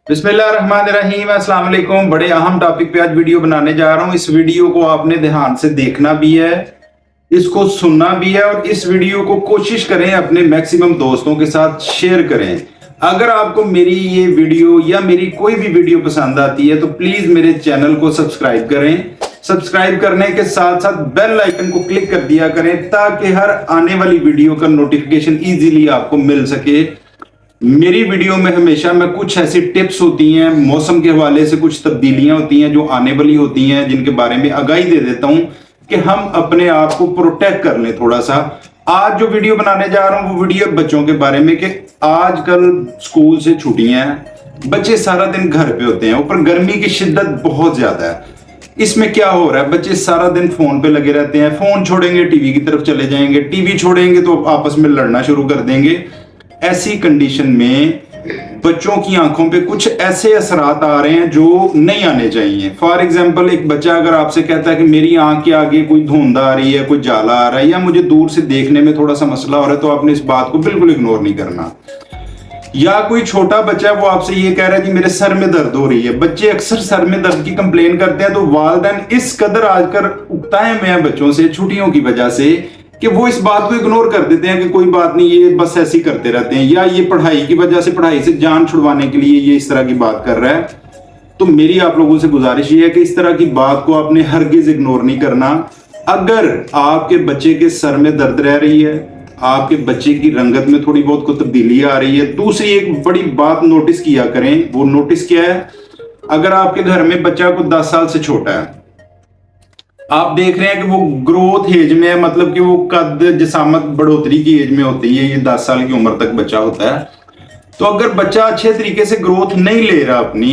बिस्मिल्लाहिर्रहमानिर्रहीम, अस्सलाम वालेकुम। बड़े अहम टॉपिक पे आज वीडियो बनाने जा रहा हूँ। इस वीडियो को आपने ध्यान से देखना भी है, इसको सुनना भी है और इस वीडियो को कोशिश करें अपने मैक्सिमम दोस्तों के साथ शेयर करें। अगर आपको मेरी ये वीडियो या मेरी कोई भी वीडियो पसंद आती है तो प्लीज मेरे चैनल को सब्सक्राइब करें। सब्सक्राइब करने के साथ साथ बेल आइकन को क्लिक कर दिया करें ताकि हर आने वाली वीडियो का नोटिफिकेशन इजीली आपको मिल सके। मेरी वीडियो में हमेशा मैं कुछ ऐसी टिप्स होती हैं, मौसम के हवाले से कुछ तब्दीलियां होती हैं जो आने वाली होती हैं, जिनके बारे में आगाही दे देता हूं कि हम अपने आप को प्रोटेक्ट कर लें थोड़ा सा। आज जो वीडियो बनाने जा रहा हूं वो वीडियो बच्चों के बारे में कि आजकल स्कूल से छुट्टियां हैं, बच्चे सारा दिन घर पे होते हैं, ऊपर गर्मी की शिद्दत बहुत ज्यादा है। इसमें क्या हो रहा है, बच्चे सारा दिन फोन पे लगे रहते हैं, फोन छोड़ेंगे टीवी की तरफ चले जाएंगे, टीवी छोड़ेंगे तो आपस में लड़ना शुरू कर देंगे। ऐसी कंडीशन में बच्चों की आंखों पे कुछ ऐसे असरात आ रहे हैं जो नहीं आने चाहिए। फॉर एग्जाम्पल, एक बच्चा अगर आपसे कहता है कि मेरी आंख के आगे कोई धुंध आ रही है, कोई जाला आ रहा है या मुझे दूर से देखने में थोड़ा सा मसला हो रहा है, तो आपने इस बात को बिल्कुल इग्नोर नहीं करना। या कोई छोटा बच्चा है वो आपसे ये कह रहा है कि मेरे सर में दर्द हो रही है। बच्चे अक्सर सर में दर्द की कंप्लेन करते हैं, तो वालिदैन इस कदर आजकल उकताए में है बच्चों से छुट्टियों की वजह से कि वो इस बात को इग्नोर कर देते हैं कि कोई बात नहीं, ये बस ऐसे ही करते रहते हैं, या ये पढ़ाई की वजह से, पढ़ाई से जान छुड़वाने के लिए ये इस तरह की बात कर रहा है। तो मेरी आप लोगों से गुजारिश ये है कि इस तरह की बात को आपने हरगिज इग्नोर नहीं करना। अगर आपके बच्चे के सर में दर्द रह रही है, आपके बच्चे की रंगत में थोड़ी बहुत को तब्दीली आ रही है, दूसरी एक बड़ी बात नोटिस किया करें। वो नोटिस क्या है, अगर आपके घर में बच्चा को 10 साल से छोटा है, आप देख रहे हैं कि वो ग्रोथ एज में है, मतलब कि वो कद जिसामत बढ़ोतरी की एज में होती है, ये 10 साल की उम्र तक बच्चा होता है। तो अगर बच्चा अच्छे तरीके से ग्रोथ नहीं ले रहा, अपनी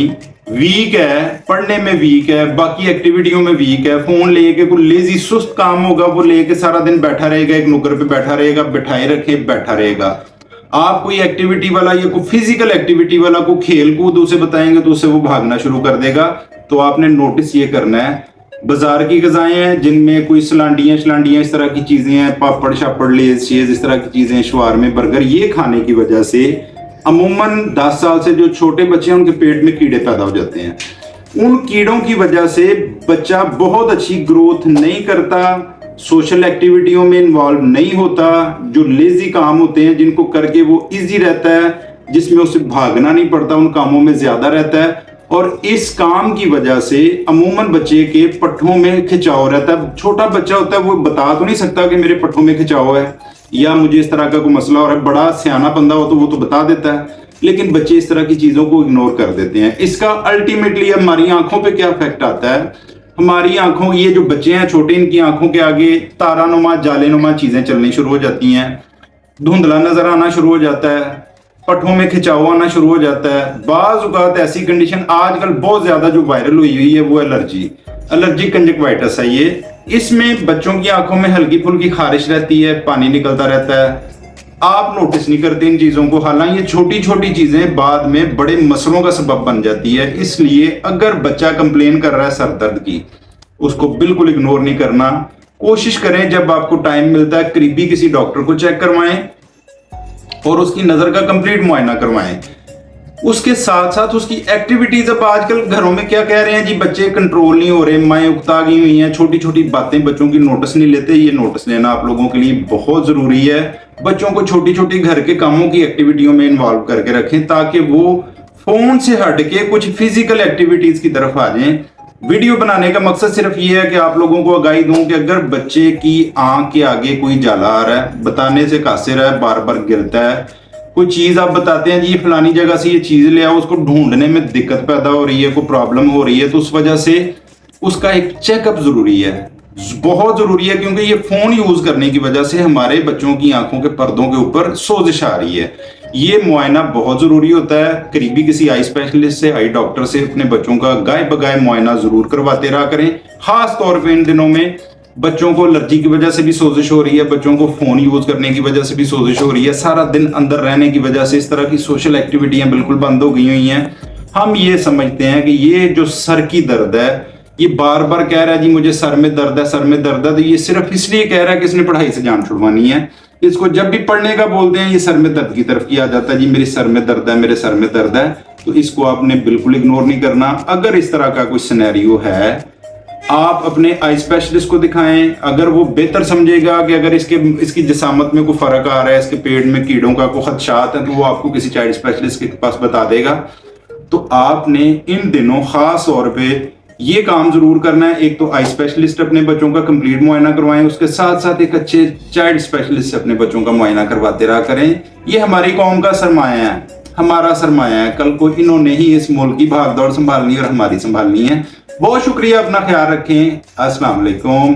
वीक है, पढ़ने में वीक है, बाकी एक्टिविटियों में वीक है, फोन लेके कोई लेजी सुस्त काम होगा वो लेके सारा दिन बैठा रहेगा, एक नुक्कड़ पे बैठा रहेगा, बिठाए रखे बैठा रहेगा। आप कोई एक्टिविटी वाला या कोई फिजिकल एक्टिविटी वाला को खेल कूद उसे बताएंगे तो उसे वो भागना शुरू कर देगा। तो आपने नोटिस ये करना है, बाजार की गजाएं हैं जिनमें कोई सलांडियां शलांडियां इस तरह की चीजें हैं, पापड़ शापड़ लेज शेज इस तरह की चीजें, शवारमे बर्गर, ये खाने की वजह से अमूमन 10 साल से जो छोटे बच्चे हैं उनके पेट में कीड़े पैदा हो जाते हैं। उन कीड़ों की वजह से बच्चा बहुत अच्छी ग्रोथ नहीं करता, सोशल एक्टिविटियों में इन्वॉल्व नहीं होता, जो लेजी काम होते हैं जिनको करके वो इजी रहता है, जिसमें उसे भागना नहीं पड़ता, उन कामों में ज्यादा रहता है। और इस काम की वजह से अमूमन बच्चे के पट्ठों में खिंचाव रहता है। छोटा बच्चा होता है वो बता तो नहीं सकता कि मेरे पट्ठों में खिंचाव है या मुझे इस तरह का कोई मसला हो रहा है। बड़ा सियाना बंदा हो तो वो तो बता देता है, लेकिन बच्चे इस तरह की चीजों को इग्नोर कर देते हैं। इसका अल्टीमेटली हमारी आंखों पे क्या इफेक्ट आता है, हमारी आंखों, ये जो बच्चे हैं छोटे, इनकी आंखों के आगे तारानुमा जालेनुमा चीजें चलनी शुरू हो जाती हैं, धुंधला नजर आना शुरू हो जाता है, पट्ठों में खिंचाव आना शुरू हो जाता है। बाज औकात ऐसी कंडीशन आजकल बहुत ज्यादा जो वायरल हुई है वो एलर्जी कंजक्टिवाइटिस है। ये इसमें बच्चों की आंखों में हल्की फुल्की खारिश रहती है, पानी निकलता रहता है। आप नोटिस नहीं करते इन चीजों को, हालांकि ये छोटी छोटी चीजें बाद में बड़े मसलों का सबब बन जाती है। इसलिए अगर बच्चा कंप्लेन कर रहा है सर दर्द की, उसको बिल्कुल इग्नोर नहीं करना। कोशिश करें जब आपको टाइम मिलता है करीबी किसी डॉक्टर को चेक करवाएं और उसकी नजर का कंप्लीट मुआयना करवाएं। उसके साथ साथ उसकी एक्टिविटीज, अब आजकल घरों में क्या कह रहे हैं जी, बच्चे कंट्रोल नहीं हो रहे, माएँ उकता गई हुई हैं, छोटी छोटी बातें बच्चों की नोटिस नहीं लेते। ये नोटिस लेना आप लोगों के लिए बहुत जरूरी है। बच्चों को छोटी छोटी घर के कामों की एक्टिविटियों में इन्वॉल्व करके रखें ताकि वो फोन से हट के कुछ फिजिकल एक्टिविटीज की तरफ आ जाएं। वीडियो बनाने का मकसद सिर्फ ये है कि आप लोगों को आगाही दूं कि अगर बच्चे की आंख के आगे कोई जाला आ रहा है, बताने से कासिर है, बार बार गिरता है, कोई चीज आप बताते हैं जी फलानी जगह से ये चीज ले आओ, उसको ढूंढने में दिक्कत पैदा हो रही है, कोई प्रॉब्लम हो रही है, तो उस वजह से उसका एक चेकअप जरूरी है, बहुत जरूरी है। क्योंकि ये फोन यूज करने की वजह से हमारे बच्चों की आंखों के पर्दों के ऊपर सोजिश आ रही है। ये मुआयना बहुत जरूरी होता है। करीबी किसी आई स्पेशलिस्ट से, आई डॉक्टर से अपने बच्चों का गाय बगाए मुआयना जरूर करवाते रहा करें। खास तौर पे इन दिनों में बच्चों को एलर्जी की वजह से भी सोजिश हो रही है, बच्चों को फोन यूज करने की वजह से भी सोजिश हो रही है, सारा दिन अंदर रहने की वजह से इस तरह की सोशल एक्टिविटियां बिल्कुल बंद हो गई हुई हैं। हम ये समझते हैं कि ये जो सर की दर्द है, ये बार बार कह रहा है जी मुझे सर में दर्द है, सर में दर्द है, तो ये सिर्फ इसलिए कह रहा है कि इसने पढ़ाई से जान छुड़वानी है। इसको जब भी पढ़ने का बोलते हैं ये सर में दर्द की तरफ किया जाता है, जी मेरे सर में दर्द है, मेरे सर में दर्द है। तो इसको आपने बिल्कुल इग्नोर नहीं करना। अगर इस तरह का कोई सिनेरियो है, आप अपने आई स्पेशलिस्ट को दिखाएं। अगर वो बेहतर समझेगा कि अगर इसकी जिसामत में कोई फर्क आ रहा है, इसके पेट में कीड़ों का कोई खदशात है, तो वो आपको किसी चाइल्ड स्पेशलिस्ट के पास बता देगा। तो आपने इन दिनों खास तौर पे ये काम जरूर करना है। एक तो आई स्पेशलिस्ट अपने बच्चों का कंप्लीट मुआयना करवाएं, उसके साथ साथ एक अच्छे चाइल्ड स्पेशलिस्ट से अपने बच्चों का मुआयना करवाते रहा करें। ये हमारी कौम का सरमाया है, हमारा सरमाया है। कल को इन्होंने ही इस मुल्क की भागदौड़ संभालनी और हमारी संभालनी है। बहुत शुक्रिया, अपना ख्याल रखें। अस्सलाम वालेकुम।